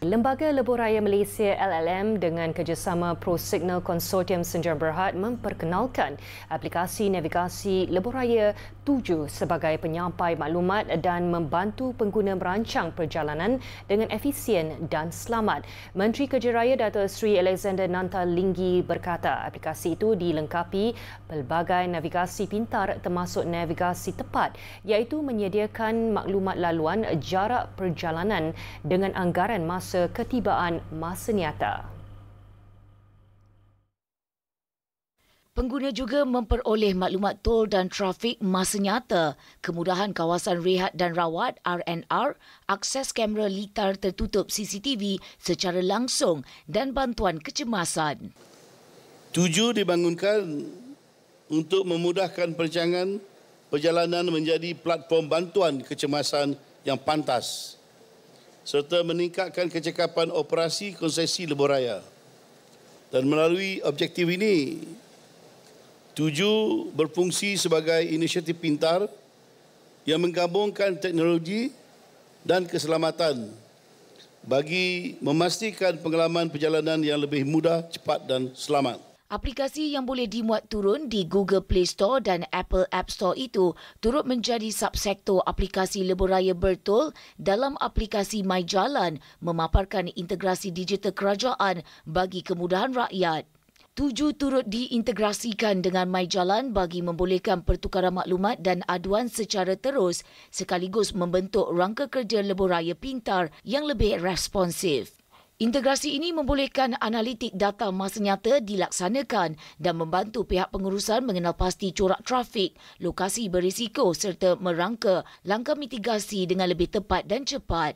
Lembaga Lebuhraya Malaysia LLM dengan kerjasama ProSignal Konsortium Sdn Bhd memperkenalkan aplikasi navigasi Lebuhraya 7 sebagai penyampai maklumat dan membantu pengguna merancang perjalanan dengan efisien dan selamat. Menteri Kerja Raya Dato' Seri Alexander Nantalinggi berkata aplikasi itu dilengkapi pelbagai navigasi pintar termasuk navigasi tepat iaitu menyediakan maklumat laluan jarak perjalanan dengan anggaran masa ketibaan masa nyata. Pengguna juga memperoleh maklumat tol dan trafik masa nyata, kemudahan kawasan rehat dan rawat RNR, akses kamera litar tertutup CCTV secara langsung dan bantuan kecemasan. 7 dibangunkan untuk memudahkan perancangan perjalanan menjadi platform bantuan kecemasan yang pantas serta meningkatkan kecekapan operasi konsesi lebuhraya. Dan melalui objektif ini, 7 berfungsi sebagai inisiatif pintar yang menggabungkan teknologi dan keselamatan bagi memastikan pengalaman perjalanan yang lebih mudah, cepat dan selamat. Aplikasi yang boleh dimuat turun di Google Play Store dan Apple App Store itu turut menjadi subsektor aplikasi lebuhraya bertol dalam aplikasi MyJalan memaparkan integrasi digital kerajaan bagi kemudahan rakyat. 7 turut diintegrasikan dengan MyJalan bagi membolehkan pertukaran maklumat dan aduan secara terus sekaligus membentuk rangka kerja lebuhraya pintar yang lebih responsif. Integrasi ini membolehkan analitik data masa nyata dilaksanakan dan membantu pihak pengurusan mengenal pasti corak trafik, lokasi berisiko serta merangka langkah mitigasi dengan lebih tepat dan cepat.